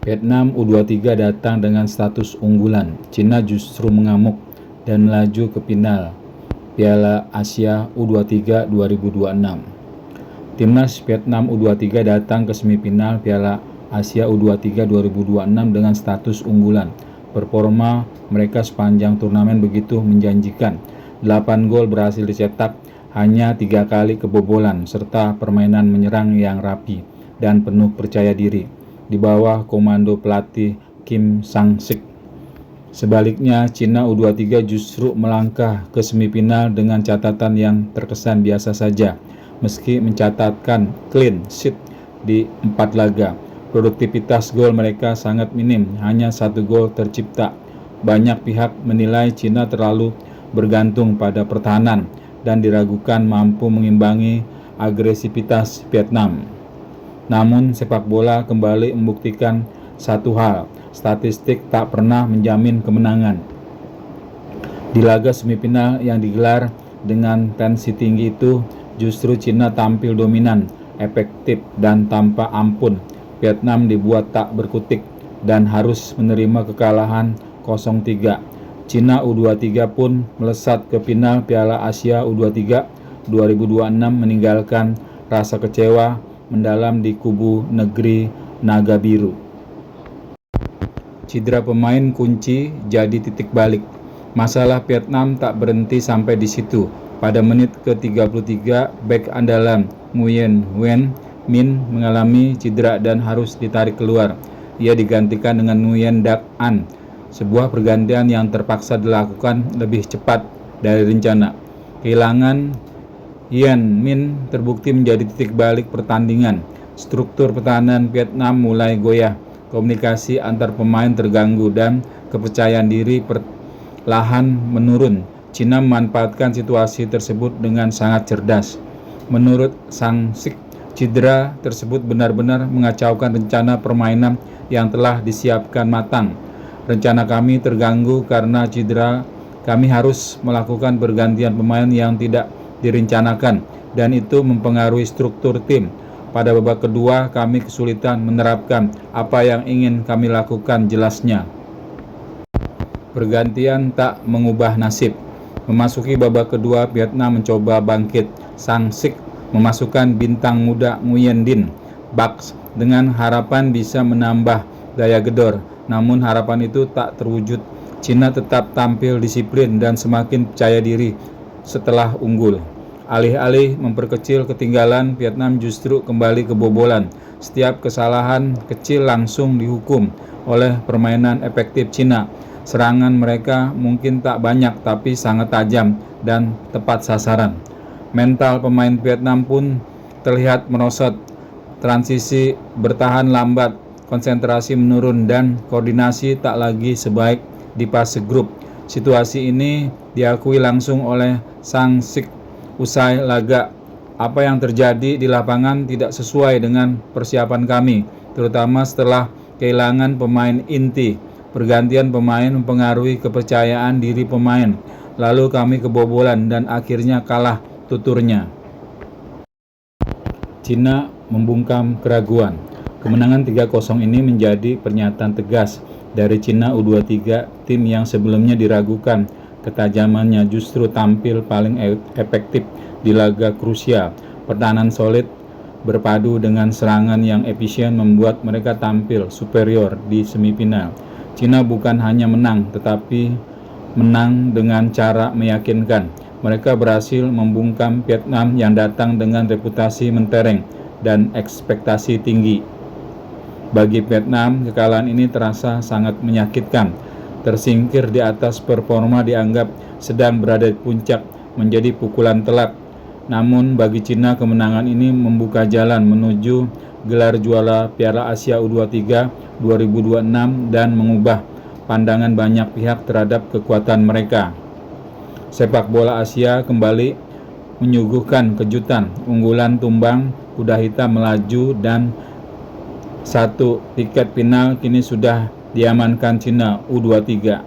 Vietnam U23 datang dengan status unggulan. Cina justru mengamuk dan melaju ke final Piala Asia U23 2026. Timnas Vietnam U23 datang ke semifinal Piala Asia U23 2026 dengan status unggulan. Performa mereka sepanjang turnamen begitu menjanjikan. 8 gol berhasil dicetak, hanya 3 kali kebobolan, serta permainan menyerang yang rapi dan penuh percaya diri di bawah komando pelatih Kim Sang-sik. Sebaliknya, Cina U23 justru melangkah ke semifinal dengan catatan yang terkesan biasa saja. Meski mencatatkan clean sheet di 4 laga, produktivitas gol mereka sangat minim, hanya 1 gol tercipta. Banyak pihak menilai Cina terlalu bergantung pada pertahanan dan diragukan mampu mengimbangi agresivitas Vietnam. Namun sepak bola kembali membuktikan satu hal, statistik tak pernah menjamin kemenangan. Di laga semifinal yang digelar dengan tensi tinggi itu, justru Cina tampil dominan, efektif, dan tanpa ampun. Vietnam dibuat tak berkutik dan harus menerima kekalahan 0-3. Cina U23 pun melesat ke final Piala Asia U23 2026 meninggalkan rasa kecewa mendalam di kubu negeri Naga Biru. Cedera pemain kunci jadi titik balik. Masalah Vietnam tak berhenti sampai di situ. Pada menit ke-33, bek andalan Nguyen Nguyen Minh mengalami cedera dan harus ditarik keluar. Ia digantikan dengan Nguyen Dak An. Sebuah pergantian yang terpaksa dilakukan lebih cepat dari rencana. Kehilangan Nguyen Minh terbukti menjadi titik balik pertandingan. Struktur pertahanan Vietnam mulai goyah, komunikasi antar pemain terganggu, dan kepercayaan diri perlahan menurun. Cina memanfaatkan situasi tersebut dengan sangat cerdas. Menurut Sang-sik, cedera tersebut benar-benar mengacaukan rencana permainan yang telah disiapkan matang. Rencana kami terganggu karena cedera. Kami harus melakukan pergantian pemain yang tidak direncanakan, dan itu mempengaruhi struktur tim. Pada babak kedua, kami kesulitan menerapkan apa yang ingin kami lakukan, jelasnya. Pergantian tak mengubah nasib. Memasuki babak kedua, Vietnam mencoba bangkit. Sang-sik memasukkan bintang muda Nguyen Din Bach dengan harapan bisa menambah daya gedor. Namun harapan itu tak terwujud. Cina tetap tampil disiplin dan semakin percaya diri setelah unggul. Alih-alih memperkecil ketinggalan, Vietnam justru kembali kebobolan. Setiap kesalahan kecil langsung dihukum oleh permainan efektif Cina. Serangan mereka mungkin tak banyak tapi sangat tajam dan tepat sasaran. Mental pemain Vietnam pun terlihat merosot. Transisi bertahan lambat, konsentrasi menurun, dan koordinasi tak lagi sebaik di fase grup. Situasi ini diakui langsung oleh Sang-sik usai laga. Apa yang terjadi di lapangan tidak sesuai dengan persiapan kami, terutama setelah kehilangan pemain inti. Pergantian pemain mempengaruhi kepercayaan diri pemain, lalu kami kebobolan dan akhirnya kalah, tuturnya. Cina membungkam keraguan. Kemenangan 3-0 ini menjadi pernyataan tegas dari Cina U23, tim yang sebelumnya diragukan ketajamannya justru tampil paling efektif di laga krusial. Pertahanan solid berpadu dengan serangan yang efisien membuat mereka tampil superior di semifinal. Cina bukan hanya menang, tetapi menang dengan cara meyakinkan. Mereka berhasil membungkam Vietnam yang datang dengan reputasi mentereng dan ekspektasi tinggi. Bagi Vietnam, kekalahan ini terasa sangat menyakitkan. Tersingkir di atas performa dianggap sedang berada di puncak, menjadi pukulan telak. Namun bagi Cina, kemenangan ini membuka jalan menuju gelar juara Piala Asia U23 2026 dan mengubah pandangan banyak pihak terhadap kekuatan mereka. Sepak bola Asia kembali menyuguhkan kejutan. Unggulan tumbang, kuda hitam melaju, dan 1 tiket final kini sudah diamankan Cina U23.